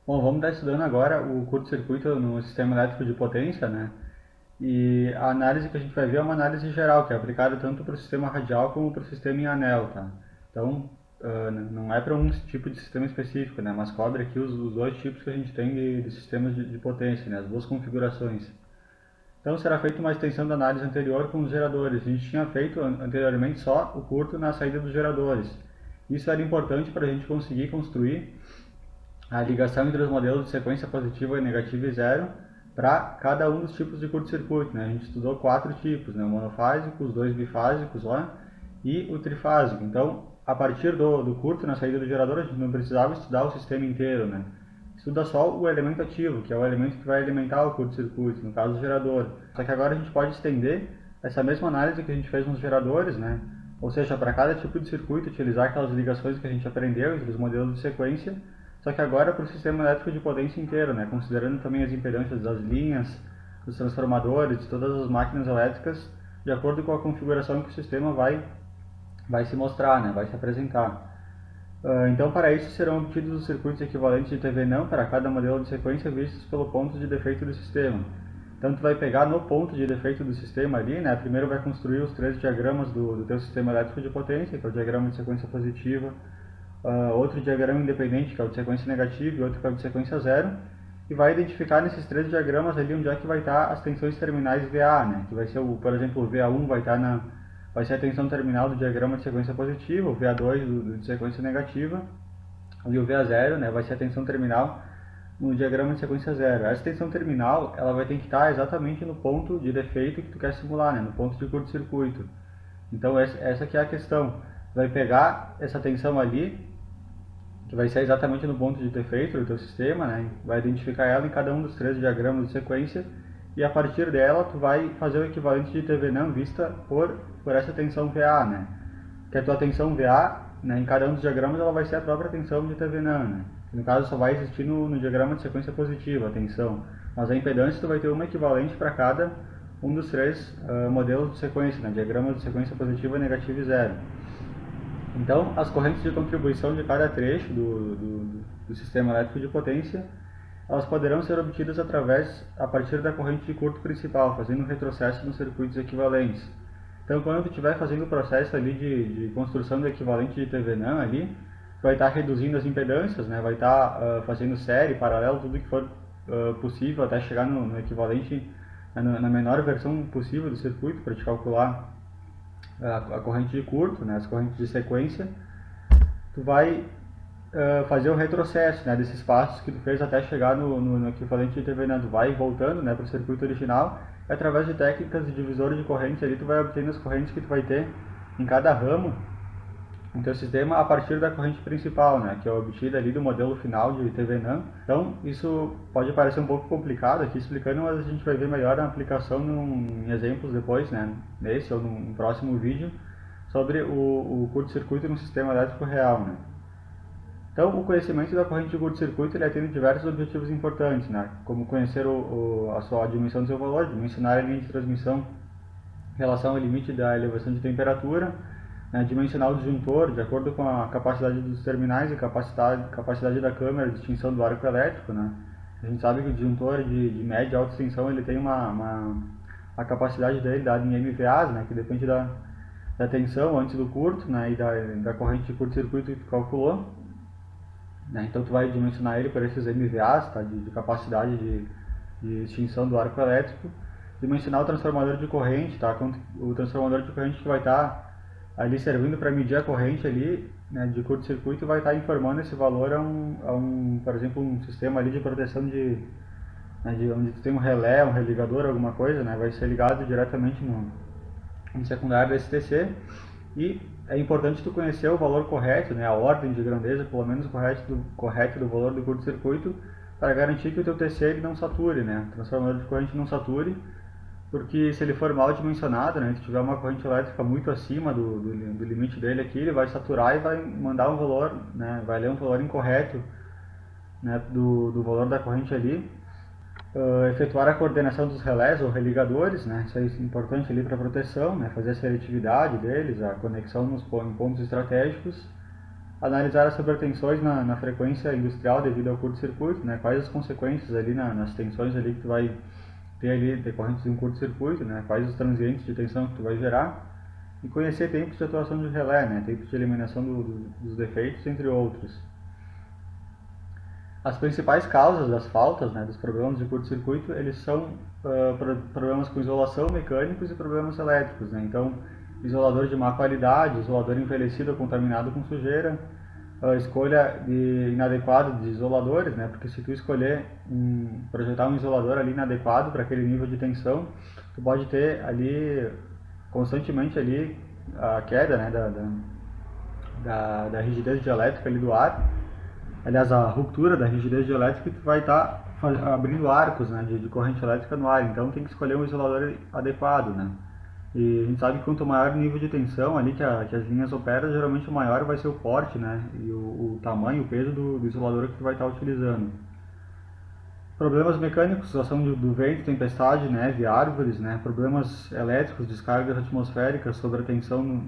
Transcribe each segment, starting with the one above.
Bom, vamos estar estudando agora o curto-circuito no sistema elétrico de potência, né? E a análise que a gente vai ver é uma análise geral, que é aplicada tanto para o sistema radial como para o sistema em anel, tá? Então, não é para um tipo de sistema específico, né? Mas cobre aqui os dois tipos que a gente tem de sistemas de potência, né? As duas configurações. Então, será feita uma extensão da análise anterior com os geradores. A gente tinha feito anteriormente só o curto na saída dos geradores. Isso era importante para a gente conseguir construir a ligação entre os modelos de sequência positiva, negativa e zero para cada um dos tipos de curto-circuito, né? A gente estudou 4 tipos, né? O monofásico, os dois bifásicos lá e o trifásico. Então, a partir do curto na saída do gerador, a gente não precisava estudar o sistema inteiro, né? Estuda só o elemento ativo, que é o elemento que vai alimentar o curto-circuito, no caso o gerador. Só que agora a gente pode estender essa mesma análise que a gente fez nos geradores, né? Ou seja, para cada tipo de circuito, utilizar aquelas ligações que a gente aprendeu entre os modelos de sequência, só que agora para o sistema elétrico de potência inteiro, né? Considerando também as impedâncias das linhas, dos transformadores, de todas as máquinas elétricas, de acordo com a configuração que o sistema vai se mostrar, né? Vai se apresentar. Então, para isso, serão obtidos os circuitos equivalentes de TV não para cada modelo de sequência vistos pelo ponto de defeito do sistema. Então, tu vai pegar no ponto de defeito do sistema ali, né? Primeiro vai construir os 3 diagramas do teu sistema elétrico de potência, que é o diagrama de sequência positiva, outro diagrama independente, que é o de sequência negativa, e outro que é o de sequência zero, e vai identificar nesses 3 diagramas ali onde é que vai estar as tensões terminais VA, né? Que vai ser, por exemplo, o VA1 vai ser a tensão terminal do diagrama de sequência positiva, o VA2 de sequência negativa, e o VA0, né, vai ser a tensão terminal no diagrama de sequência zero. Essa tensão terminal, ela vai ter que estar exatamente no ponto de defeito que tu quer simular, né, no ponto de curto-circuito. Então essa aqui é a questão. Vai pegar essa tensão ali, que vai ser exatamente no ponto de defeito do teu sistema, né? Vai identificar ela em cada um dos 3 diagramas de sequência e a partir dela tu vai fazer o equivalente de TV não vista por essa tensão VA, né? Que a tua tensão VA, né, em cada um dos diagramas ela vai ser a própria tensão de TV não, né? No caso só vai existir no diagrama de sequência positiva a tensão, mas a impedância tu vai ter uma equivalente para cada um dos 3 modelos de sequência, né? Diagrama de sequência positiva, negativa e zero. Então, as correntes de contribuição de cada trecho do sistema elétrico de potência, elas poderão ser obtidas a partir da corrente de curto principal, fazendo um retrocesso nos circuitos equivalentes. Então, quando tu estiver fazendo o processo ali de construção do equivalente de TVNAM ali, vai estar reduzindo as impedâncias, né? Vai estar fazendo série, paralelo, tudo que for possível até chegar no equivalente, na menor versão possível do circuito para te calcular a corrente de curto, né, as correntes de sequência, tu vai fazer o retrocesso, né, desses passos que tu fez até chegar no equivalente de TV, né, tu vai voltando, né, para o circuito original, e através de técnicas de divisor de corrente ali tu vai obtendo as correntes que tu vai ter em cada ramo no teu sistema a partir da corrente principal, né, que é obtida ali do modelo final de TVNAM. Então, isso pode parecer um pouco complicado aqui explicando, mas a gente vai ver melhor a aplicação em exemplos depois, né, nesse ou num próximo vídeo, sobre o curto-circuito no sistema elétrico real, né. Então, o conhecimento da corrente de curto-circuito ele atende diversos objetivos importantes, né, como conhecer a sua dimensão do seu valor, dimensionar a linha de transmissão em relação ao limite da elevação de temperatura, né, dimensionar o disjuntor de acordo com a capacidade dos terminais e capacidade da câmara de extinção do arco elétrico, né. A gente sabe que o disjuntor de média e alta extensão ele tem a capacidade dele dada em MVAs, né, que depende da tensão antes do curto, né, e da corrente de curto-circuito que tu calculou, né. Então tu vai dimensionar ele por esses MVAs, tá, de capacidade de extinção do arco elétrico. Dimensionar o transformador de corrente, tá, o transformador de corrente que vai estar ali servindo para medir a corrente ali, né, de curto-circuito, vai estar informando esse valor por exemplo, um sistema ali de proteção né, de onde tem um relé, um religador, alguma coisa, né, vai ser ligado diretamente no secundário da STC. E é importante tu conhecer o valor correto, né, a ordem de grandeza, pelo menos correto do valor do curto-circuito, para garantir que o teu TC ele não sature, né, o transformador de corrente não sature, porque se ele for mal dimensionado, né, se tiver uma corrente elétrica muito acima do limite dele aqui, ele vai saturar e vai mandar um valor, né, vai ler um valor incorreto, né, do valor da corrente ali. Efetuar a coordenação dos relés ou religadores, né, isso é importante ali para proteção, né, fazer a seletividade deles, a conexão em pontos estratégicos. Analisar as sobretensões na frequência industrial devido ao curto-circuito, né? Quais as consequências ali nas tensões ali que tu vai ter ali decorrentes de um curto-circuito, né? Quais os transientes de tensão que tu vai gerar. E conhecer tempos de atuação de relé, né? Tempos de eliminação dos defeitos, entre outros. As principais causas das faltas, né, dos problemas de curto-circuito, eles são problemas com isolação, mecânicos e problemas elétricos, né? Então, isolador de má qualidade, isolador envelhecido ou contaminado com sujeira, a escolha inadequada de isoladores, né? Porque se tu escolher projetar um isolador ali inadequado para aquele nível de tensão, tu pode ter ali constantemente ali a queda, né, da rigidez dielétrica ali do ar. Aliás, a ruptura da rigidez dielétrica, tu vai estar abrindo arcos, né, de corrente elétrica no ar. Então tem que escolher um isolador adequado, né? E a gente sabe que quanto maior o nível de tensão ali que as linhas operam, geralmente o maior vai ser o porte, né? E o tamanho, o peso do isolador que tu vai estar utilizando. Problemas mecânicos, ação do vento, tempestade, neve, árvores, né? Problemas elétricos, descargas atmosféricas, sobretensão,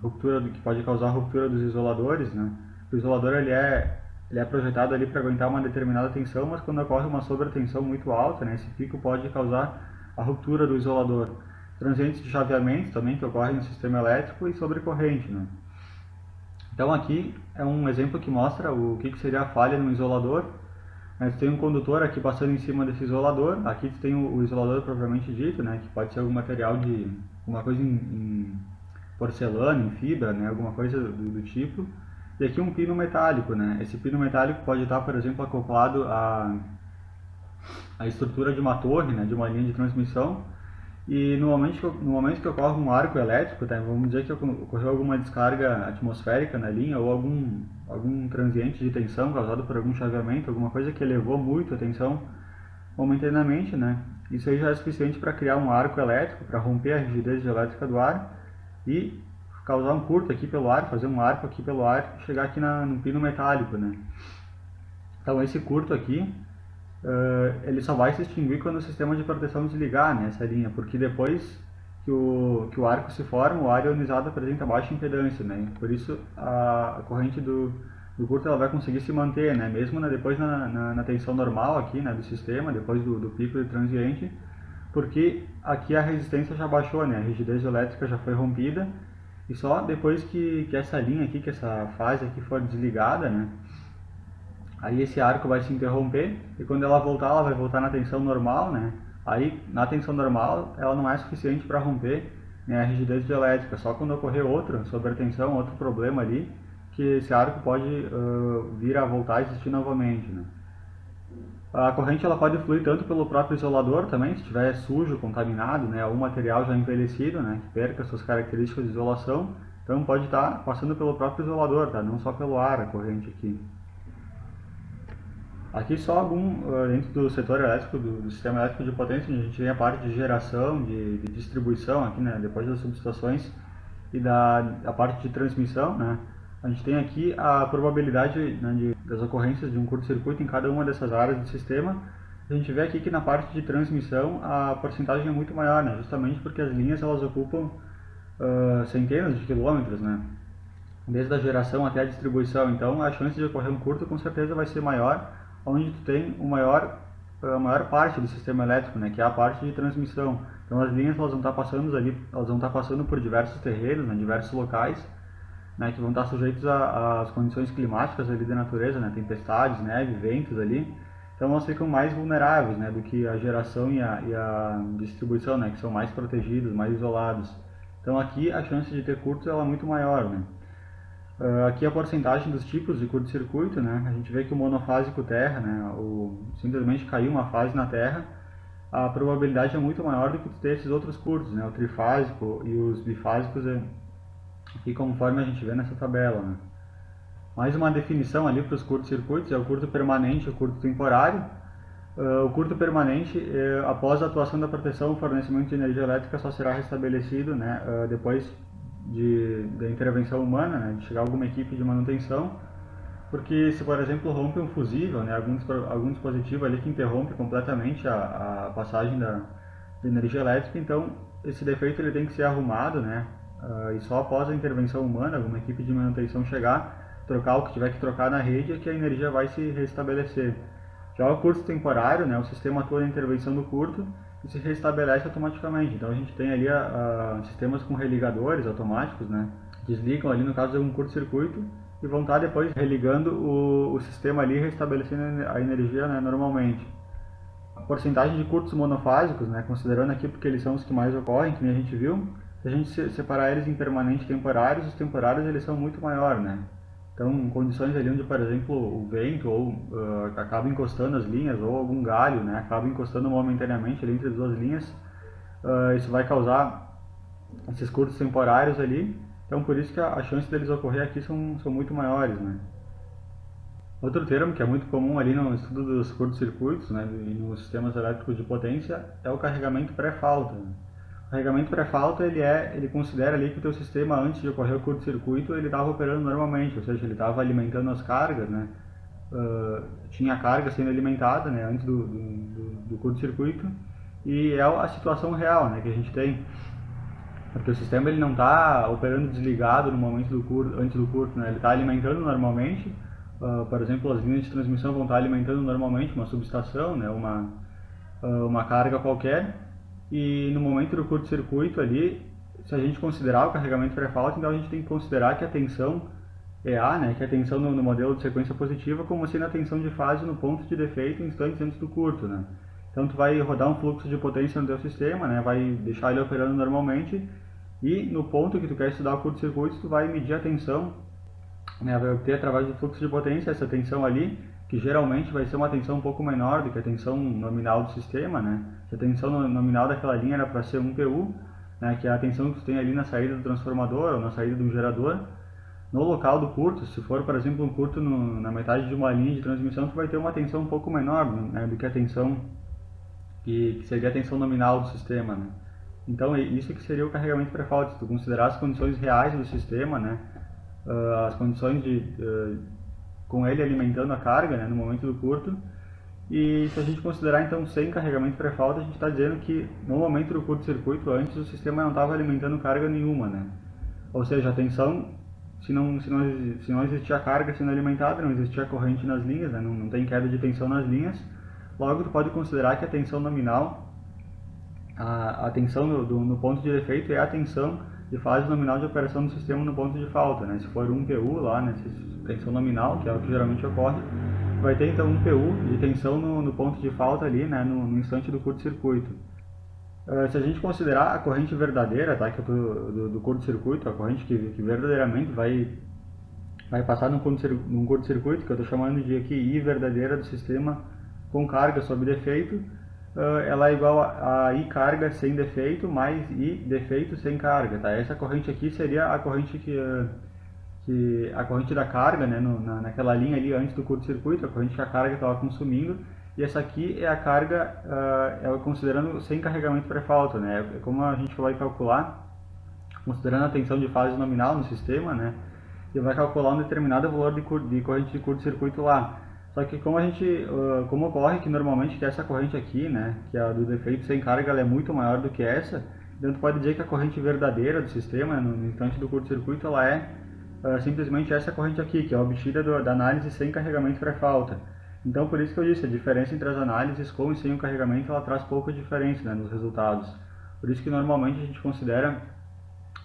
ruptura, que pode causar ruptura dos isoladores, né? O isolador ele é projetado ali para aguentar uma determinada tensão, mas quando ocorre uma sobretensão muito alta, né? Esse pico pode causar a ruptura do isolador. Transientes de chaveamento também que ocorrem no sistema elétrico e sobrecorrente, né? Então aqui é um exemplo que mostra o que seria a falha no isolador. Mas tem um condutor aqui passando em cima desse isolador. Aqui tem o isolador propriamente dito, né, que pode ser algum material de alguma coisa em porcelana, em fibra, né, alguma coisa do tipo. E aqui um pino metálico, né. Esse pino metálico pode estar, por exemplo, acoplado à estrutura de uma torre, né, de uma linha de transmissão. E no momento que ocorre um arco elétrico, tá, vamos dizer que ocorreu alguma descarga atmosférica na linha ou algum transiente de tensão causado por algum chaveamento, alguma coisa que elevou muito a tensão momentaneamente, né? Isso aí já é suficiente para criar um arco elétrico, para romper a rigidez elétrica do ar e causar um curto aqui pelo ar, fazer um arco aqui pelo ar e chegar aqui no pino metálico, né? Então esse curto aqui ele só vai se extinguir quando o sistema de proteção desligar, né, essa linha, porque depois que o arco se forma, o ar ionizado apresenta baixa impedância, né, por isso a corrente do curto ela vai conseguir se manter, né, mesmo depois na tensão normal aqui, né, do sistema, depois do pico de transiente, porque aqui a resistência já baixou, né, a rigidez elétrica já foi rompida, e só depois que essa linha aqui, que essa fase aqui for desligada, né, aí esse arco vai se interromper e quando ela vai voltar na tensão normal, né? Aí na tensão normal ela não é suficiente para romper, né, a rigidez dielétrica, só quando ocorrer outra sobretensão, outro problema ali, que esse arco pode vir a voltar a existir novamente, né? A corrente ela pode fluir tanto pelo próprio isolador também, se estiver sujo, contaminado, né, ou material já envelhecido, né, que perca suas características de isolação, então pode estar passando pelo próprio isolador, tá? Não só pelo ar a corrente aqui. Aqui só dentro do setor elétrico, do sistema elétrico de potência, a gente tem a parte de geração, de distribuição aqui, né, depois das subestações e a parte de transmissão, né, a gente tem aqui a probabilidade, né, das ocorrências de um curto-circuito em cada uma dessas áreas do sistema. A gente vê aqui que na parte de transmissão a porcentagem é muito maior, né, justamente porque as linhas elas ocupam centenas de quilômetros, né, desde a geração até a distribuição, então a chance de ocorrer um curto com certeza vai ser maior onde tu tem a maior parte do sistema elétrico, né, que é a parte de transmissão. Então as linhas elas vão estar passando por diversos terrenos, né, diversos locais, né, que vão estar sujeitos às condições climáticas ali da natureza, né, tempestades, neve, ventos ali. Então elas ficam mais vulneráveis, né, do que a geração e a distribuição, né, que são mais protegidos, mais isolados. Então aqui a chance de ter curtos ela é muito maior, né. Aqui a porcentagem dos tipos de curto-circuito, né? A gente vê que o monofásico terra, né? Simplesmente caiu uma fase na terra, a probabilidade é muito maior do que ter esses outros curtos, né? O trifásico e os bifásicos, aqui conforme a gente vê nessa tabela, né? Mais uma definição ali para os curtos-circuitos é o curto permanente e o curto temporário. O curto permanente, após a atuação da proteção, o fornecimento de energia elétrica só será restabelecido, né? Depois da intervenção humana, né, de chegar alguma equipe de manutenção, porque se, por exemplo, rompe um fusível, né, algum dispositivo ali que interrompe completamente a passagem da energia elétrica, então esse defeito ele tem que ser arrumado, né, e só após a intervenção humana, alguma equipe de manutenção chegar, trocar o que tiver que trocar na rede, é que a energia vai se restabelecer. Já o curto temporário, né, o sistema atua na intervenção do curto e se restabelece automaticamente. Então a gente tem ali sistemas com religadores automáticos, né, desligam ali no caso de um curto-circuito e vão estar depois religando o sistema ali e restabelecendo a energia, né, normalmente. A porcentagem de curtos monofásicos, né, considerando aqui porque eles são os que mais ocorrem, que nem a gente viu, se a gente separar eles em permanente e temporários, os temporários eles são muito maiores, né? Então, em condições ali onde, por exemplo, o vento ou acaba encostando as linhas ou algum galho, né, acaba encostando momentaneamente ali entre as duas linhas, isso vai causar esses curtos temporários ali. Então, por isso que a chance deles ocorrer aqui são muito maiores, né? Outro termo que é muito comum ali no estudo dos curtos-circuitos, né, e nos sistemas elétricos de potência é o carregamento pré-falta. O carregamento pré-falta ele considera ali que o teu sistema, antes de ocorrer o curto-circuito, ele estava operando normalmente, ou seja, ele estava alimentando as cargas, né, tinha a carga sendo alimentada, né, antes do curto-circuito, e é a situação real, né, que a gente tem. Porque o sistema ele não está operando desligado no momento do curto, antes do curto, né, ele está alimentando normalmente. Por exemplo, as linhas de transmissão vão estar alimentando normalmente uma subestação, né, uma carga qualquer, e no momento do curto-circuito ali, se a gente considerar o carregamento pré-falta, então a gente tem que considerar que a tensão EA, né, que é a tensão no modelo de sequência positiva, como sendo a tensão de fase no ponto de defeito instantes antes do curto, né. Então tu vai rodar um fluxo de potência no teu sistema, né, vai deixar ele operando normalmente, e no ponto que tu quer estudar o curto-circuito, tu vai medir a tensão, né, vai obter através do fluxo de potência essa tensão ali, que geralmente vai ser uma tensão um pouco menor do que a tensão nominal do sistema, né? Se a tensão nominal daquela linha era para ser 1 PU, né, que é a tensão que tu tem ali na saída do transformador ou na saída do gerador, no local do curto, se for, por exemplo, um curto na metade de uma linha de transmissão, tu vai ter uma tensão um pouco menor, né, do que a tensão que seria a tensão nominal do sistema, né? Então, isso que seria o carregamento pré-falta, se tu considerar as condições reais do sistema, né, as condições com ele alimentando a carga, né, no momento do curto. E se a gente considerar então sem carregamento pré-falta, a gente está dizendo que no momento do curto-circuito, antes o sistema não estava alimentando carga nenhuma, né? Ou seja, a tensão, se não existia carga sendo alimentada, não existia corrente nas linhas, né, não tem queda de tensão nas linhas, logo tu pode considerar que a tensão nominal, a tensão no ponto de defeito é a tensão de fase nominal de operação do sistema no ponto de falta, né? Se for 1 PU lá, né, tensão nominal, que é o que geralmente ocorre, vai ter então 1 PU de tensão no ponto de falta ali, né, no instante do curto-circuito. Se a gente considerar a corrente verdadeira, tá, que do curto-circuito, a corrente que verdadeiramente vai passar num curto-circuito, que eu estou chamando de aqui I verdadeira do sistema com carga sob defeito, ela é igual a I carga sem defeito mais I defeito sem carga, tá? Essa corrente aqui seria a corrente a corrente da carga, né, naquela linha ali antes do curto-circuito, a corrente que a carga estava consumindo, e essa aqui é a carga, considerando sem carregamento pré-falta, né? É como a gente vai calcular, considerando a tensão de fase nominal no sistema, né? E vai calcular um determinado valor de corrente de curto-circuito lá. Só que como ocorre que normalmente que essa corrente aqui, né, que é a do defeito sem carga, ela é muito maior do que essa, então tu pode dizer que a corrente verdadeira do sistema, no instante do curto-circuito, ela é simplesmente essa corrente aqui, que é obtida da análise sem carregamento pré-falta. Então por isso que eu disse, a diferença entre as análises com e sem o carregamento, ela traz pouca diferença, né, nos resultados. Por isso que normalmente a gente considera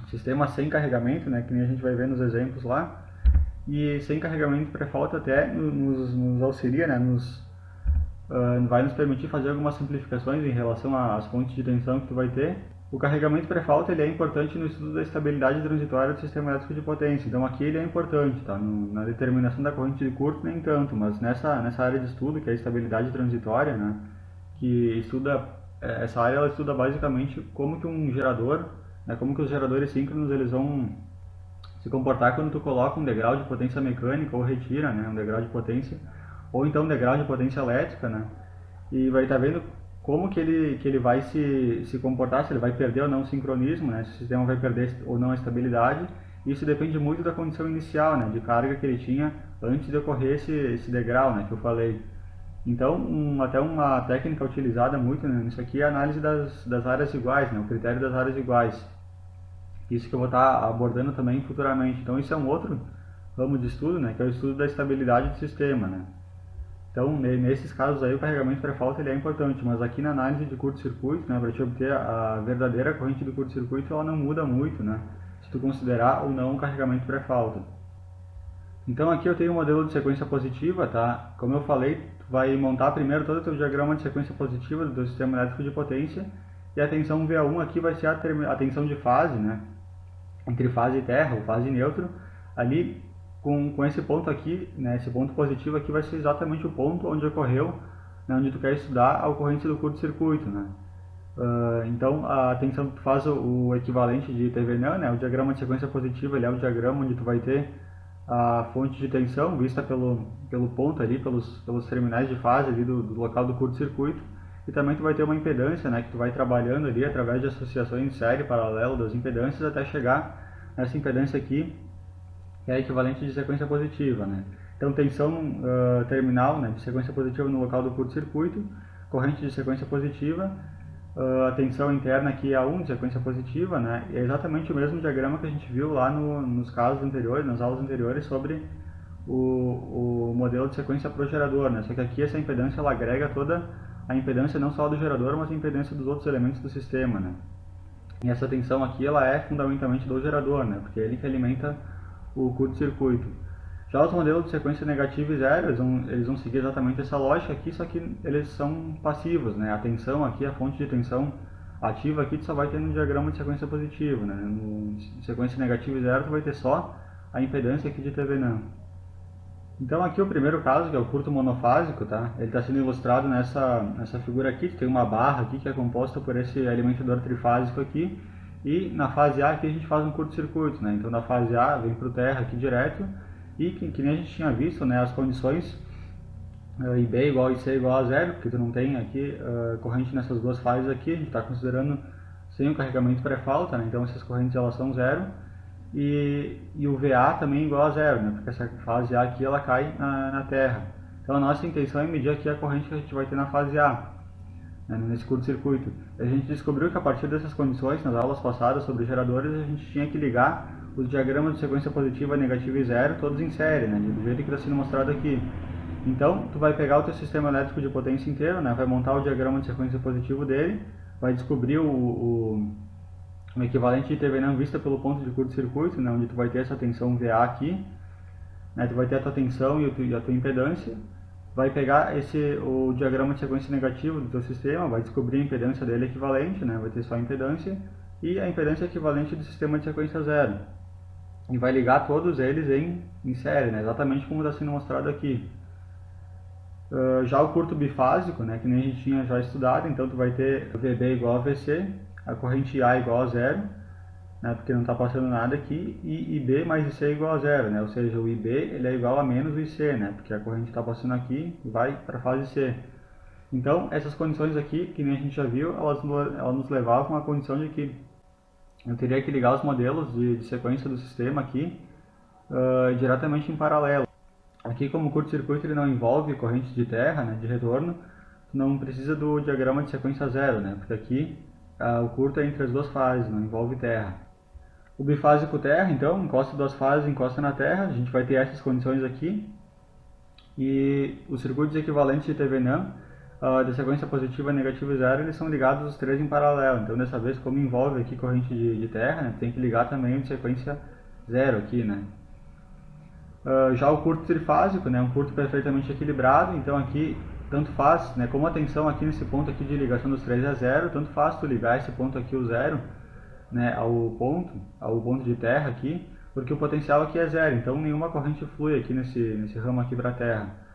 o sistema sem carregamento, né, que nem a gente vai ver nos exemplos lá, e sem carregamento pré-falta até nos auxilia, né, vai nos permitir fazer algumas simplificações em relação às fontes de tensão que tu vai ter. O carregamento pré-falta ele é importante no estudo da estabilidade transitória do sistema elétrico de potência, então aqui ele é importante, tá? Na determinação da corrente de curto nem tanto, mas nessa área de estudo, que é a estabilidade transitória, né, que estuda, essa área ela estuda basicamente como que um gerador, né, como que os geradores síncronos eles vão se comportar quando tu coloca um degrau de potência mecânica ou retira, né, um degrau de potência, ou então um degrau de potência elétrica, né, e vai estar vendo como que ele vai se comportar, se ele vai perder ou não o sincronismo, né, se o sistema vai perder ou não a estabilidade. Isso depende muito da condição inicial, né, de carga que ele tinha antes de ocorrer esse degrau, né, que eu falei. Então, até uma técnica utilizada muito, né, nisso aqui é a análise das áreas iguais, né, o critério das áreas iguais. Isso que eu vou estar abordando também futuramente. Então isso é um outro ramo de estudo, né, que é o estudo da estabilidade do sistema, né. Então, nesses casos aí, o carregamento pré-falta ele é importante, mas aqui na análise de curto-circuito, né, para te obter a verdadeira corrente do curto-circuito, ela não muda muito, né, se tu considerar ou não o carregamento pré-falta. Então aqui eu tenho um modelo de sequência positiva, tá? Como eu falei, tu vai montar primeiro todo o teu diagrama de sequência positiva do teu sistema elétrico de potência, e a tensão VA1 aqui vai ser a tensão de fase, né? Entre fase e terra, ou fase e neutro, ali com esse ponto aqui, né? Esse ponto positivo aqui vai ser exatamente o ponto onde ocorreu, né? Onde tu quer estudar a ocorrência do curto-circuito, né? Então a tensão que tu faz o equivalente de Thevenin, né? O diagrama de sequência positiva, ele é o diagrama onde tu vai ter a fonte de tensão vista pelo ponto ali, pelos terminais de fase ali do local do curto-circuito, e também tu vai ter uma impedância, né, que tu vai trabalhando ali através de associações de série paralelo das impedâncias até chegar nessa impedância aqui, que é a equivalente de sequência positiva, né. Então tensão terminal, né, de sequência positiva no local do curto-circuito, corrente de sequência positiva, a tensão interna aqui é A1 de sequência positiva, né? E é exatamente o mesmo diagrama que a gente viu lá nos casos anteriores, nas aulas anteriores, sobre o modelo de sequência pro gerador, né? Só que aqui essa impedância ela agrega toda a impedância não só do gerador, mas a impedância dos outros elementos do sistema, né? E essa tensão aqui ela é fundamentalmente do gerador, né? Porque é ele que alimenta o curto-circuito. Já os modelos de sequência negativa e zero, eles vão seguir exatamente essa lógica aqui, só que eles são passivos, né? A tensão aqui, a fonte de tensão ativa aqui, tu só vai ter no diagrama de sequência positiva, né? No sequência negativa e zero, tu vai ter só a impedância aqui de Thevenin. Então aqui o primeiro caso, que é o curto monofásico, tá? Ele está sendo ilustrado nessa figura aqui, tu tem uma barra aqui que é composta por esse alimentador trifásico aqui, e na fase A aqui a gente faz um curto-circuito, né? Então na fase A vem para o terra aqui direto, e que nem a gente tinha visto, né, as condições IB igual a IC igual a zero, porque tu não tem aqui corrente nessas duas fases aqui, a gente está considerando sem o carregamento pré-falta, né, então essas correntes elas são zero, e o VA também igual a zero, né, porque essa fase A aqui ela cai na terra. Então a nossa intenção é medir aqui a corrente que a gente vai ter na fase A, né, nesse curto-circuito. A gente descobriu que a partir dessas condições, nas aulas passadas sobre geradores, a gente tinha que ligar os diagramas de sequência positiva, negativa e zero, todos em série, né, do jeito que está sendo mostrado aqui. Então, tu vai pegar o teu sistema elétrico de potência inteiro, né, vai montar o diagrama de sequência positivo dele, vai descobrir o equivalente de Thevenin vista pelo ponto de curto-circuito, né, onde tu vai ter essa tensão VA aqui, né, tu vai ter a tua tensão e a tua impedância, vai pegar o diagrama de sequência negativa do teu sistema, vai descobrir a impedância dele equivalente, né, vai ter só a impedância, e a impedância equivalente do sistema de sequência zero. E vai ligar todos eles em série, né? Exatamente como está sendo mostrado aqui. Já o curto bifásico, né, que nem a gente tinha já estudado, então tu vai ter VB igual a VC, a corrente A igual a zero, né, porque não está passando nada aqui, e IB mais IC é igual a zero, né, ou seja, o IB ele é igual a menos o IC, né, porque a corrente está passando aqui e vai para a fase C. Então, essas condições aqui, que nem a gente já viu, elas nos levavam à condição de que eu teria que ligar os modelos de sequência do sistema aqui diretamente em paralelo. Aqui, como o curto-circuito ele não envolve corrente de terra, né, de retorno, não precisa do diagrama de sequência zero, né, porque aqui o curto é entre as duas fases, não envolve terra. O bifásico terra, então, encosta duas fases, encosta na terra, a gente vai ter essas condições aqui, e os circuitos equivalentes de Thevenin, da sequência positiva, negativa e zero, eles são ligados os três em paralelo. Então, dessa vez, como envolve aqui corrente de terra, né, tem que ligar também o de sequência zero aqui, né. Já o curto trifásico, né, um curto perfeitamente equilibrado, então aqui tanto faz, né, como a tensão aqui nesse ponto aqui de ligação dos três é zero, tanto faz tu ligar esse ponto aqui, o zero, né, ao ponto de terra aqui, porque o potencial aqui é zero, então nenhuma corrente flui aqui nesse ramo aqui para a terra.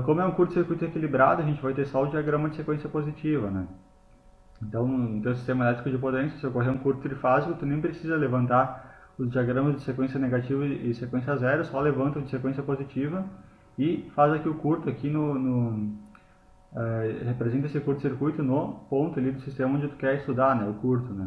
Como é um curto-circuito equilibrado, a gente vai ter só o diagrama de sequência positiva, né? Então, no teu sistema elétrico de potência, se ocorrer um curto trifásico, tu nem precisa levantar os diagramas de sequência negativa e sequência zero, só levanta o de sequência positiva e faz aqui o curto aqui representa esse curto-circuito no ponto ali do sistema onde tu quer estudar, né, o curto, né?